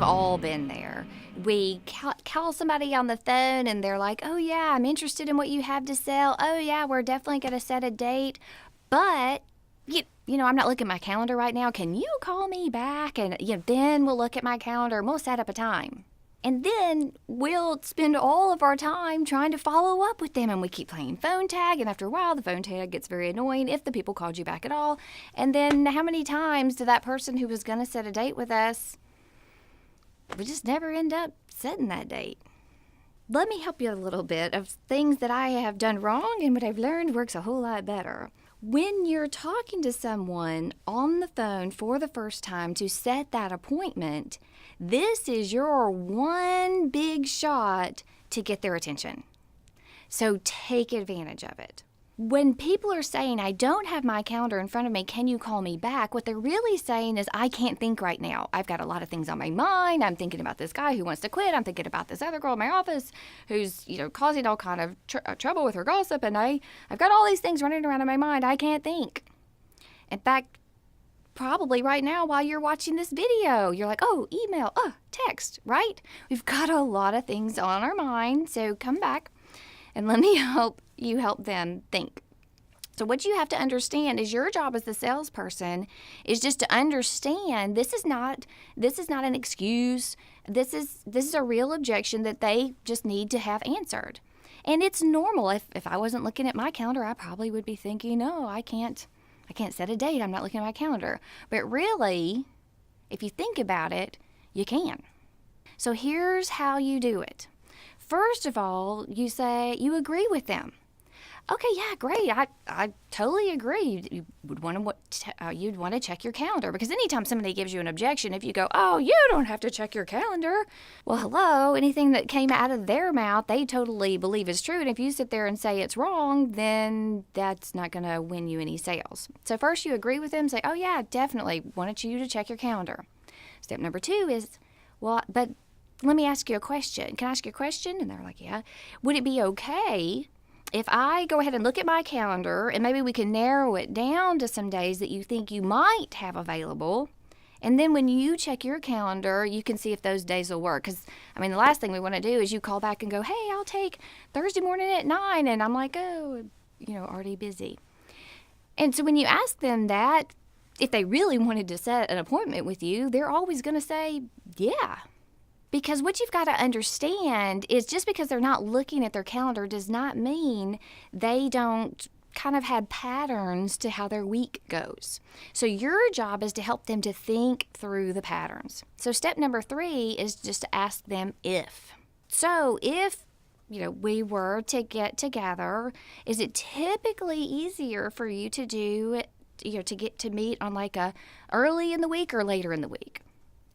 all been there. We call somebody on the phone and they're like, oh yeah, I'm interested in what you have to sell. Oh yeah, we're definitely going to set a date. But, I'm not looking at my calendar right now. Can you call me back? And then we'll look at my calendar and we'll set up a time. And then we'll spend all of our time trying to follow up with them. And we keep playing phone tag. And after a while, the phone tag gets very annoying if the people called you back at all. And then how many times did that person who was going to set a date with us, we just never end up setting that date? Let me help you a little bit of things that I have done wrong and what I've learned works a whole lot better. When you're talking to someone on the phone for the first time to set that appointment, this is your one big shot to get their attention. So take advantage of it. When people are saying, I don't have my calendar in front of me, can you call me back? What they're really saying is, I can't think right now. I've got a lot of things on my mind. I'm thinking about this guy who wants to quit. I'm thinking about this other girl in my office who's, causing all kind of trouble with her gossip. And I've got all these things running around in my mind. I can't think. In fact, probably right now while you're watching this video, you're like, oh, email, text, right? We've got a lot of things on our mind. So come back and let me help you help them think. So what you have to understand is your job as the salesperson is just to understand this is not an excuse. This is a real objection that they just need to have answered. And it's normal. If I wasn't looking at my calendar, I probably would be thinking, no, I can't set a date. I'm not looking at my calendar. But really, if you think about it, you can. So here's how you do it. First of all, you say you agree with them. Okay, yeah, great. I totally agree. You'd want to check your calendar, because anytime somebody gives you an objection, if you go, oh, you don't have to check your calendar. Well, hello, anything that came out of their mouth, they totally believe is true. And if you sit there and say it's wrong, then that's not going to win you any sales. So first you agree with them, say, oh yeah, definitely wanted you to check your calendar. Step number 2 is, well, but let me ask you a question. Can I ask you a question? And they're like, yeah. Would it be okay if I go ahead and look at my calendar and maybe we can narrow it down to some days that you think you might have available, and then when you check your calendar, you can see if those days will work? Because, the last thing we want to do is you call back and go, hey, I'll take Thursday morning at 9, and I'm like, oh, already busy. And so when you ask them that, if they really wanted to set an appointment with you, they're always going to say, yeah. Because what you've got to understand is just because they're not looking at their calendar does not mean they don't kind of have patterns to how their week goes. So your job is to help them to think through the patterns. So step number 3 is just to ask them if. So if we were to get together, is it typically easier for you to do, to get to meet on like a early in the week or later in the week?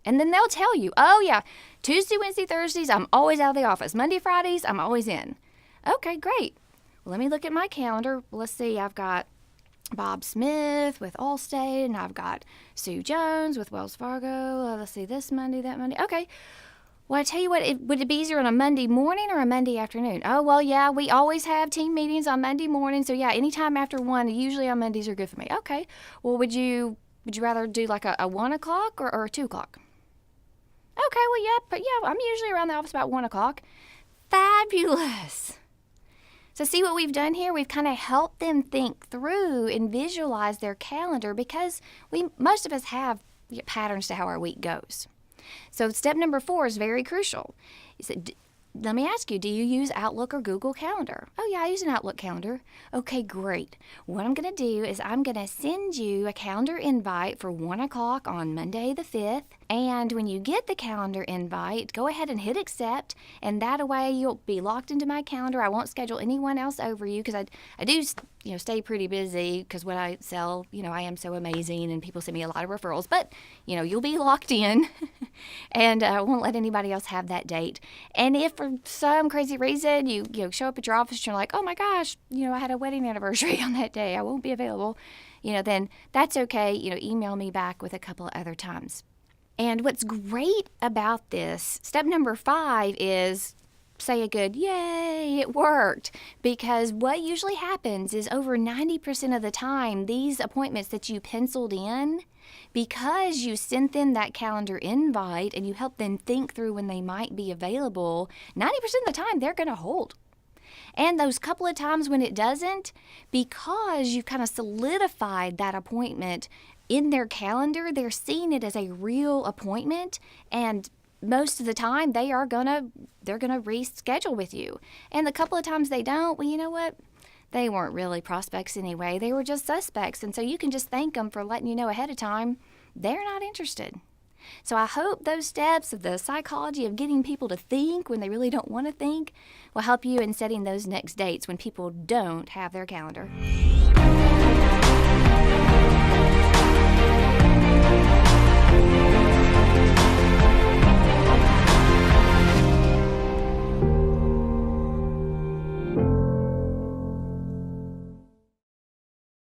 And then they'll tell you, oh yeah, Tuesday, Wednesday, Thursdays, I'm always out of the office. Monday, Fridays, I'm always in. Okay, great. Well, let me look at my calendar. Let's see, I've got Bob Smith with Allstate, and I've got Sue Jones with Wells Fargo. Let's see, this Monday, that Monday. Okay. Well, I tell you what, would it be easier on a Monday morning or a Monday afternoon? Oh, well, yeah, we always have team meetings on Monday morning. So yeah, anytime after 1, usually on Mondays are good for me. Okay. Well, would you rather do like a 1 o'clock or a 2 o'clock? Okay, well, yeah, I'm usually around the office about 1 o'clock. Fabulous. So see what we've done here? We've kind of helped them think through and visualize their calendar, because most of us have patterns to how our week goes. So step number 4 is very crucial. Let me ask you, do you use Outlook or Google Calendar? Oh, yeah, I use an Outlook calendar. Okay, great. What I'm going to do is I'm going to send you a calendar invite for 1 o'clock on Monday the 5th. And when you get the calendar invite, go ahead and hit accept. And that way you'll be locked into my calendar. I won't schedule anyone else over you, because I do stay pretty busy, because what I sell, I am so amazing and people send me a lot of referrals. But, you'll be locked in and I won't let anybody else have that date. And if for some crazy reason you show up at your office and you're like, oh my gosh, I had a wedding anniversary on that day, I won't be available, then that's okay. Email me back with a couple of other times. And what's great about this, step number 5 is say a good yay, it worked. Because what usually happens is over 90% of the time, these appointments that you penciled in, because you sent them that calendar invite and you help them think through when they might be available, 90% of the time they're going to hold. And those couple of times when it doesn't, because you've kind of solidified that appointment in their calendar, they're seeing it as a real appointment, and most of the time they're gonna reschedule with you. And the couple of times they don't, well, you know what? They weren't really prospects anyway. They were just suspects. And so you can just thank them for letting you know ahead of time they're not interested. So I hope those steps of the psychology of getting people to think when they really don't want to think will help you in setting those next dates when people don't have their calendar.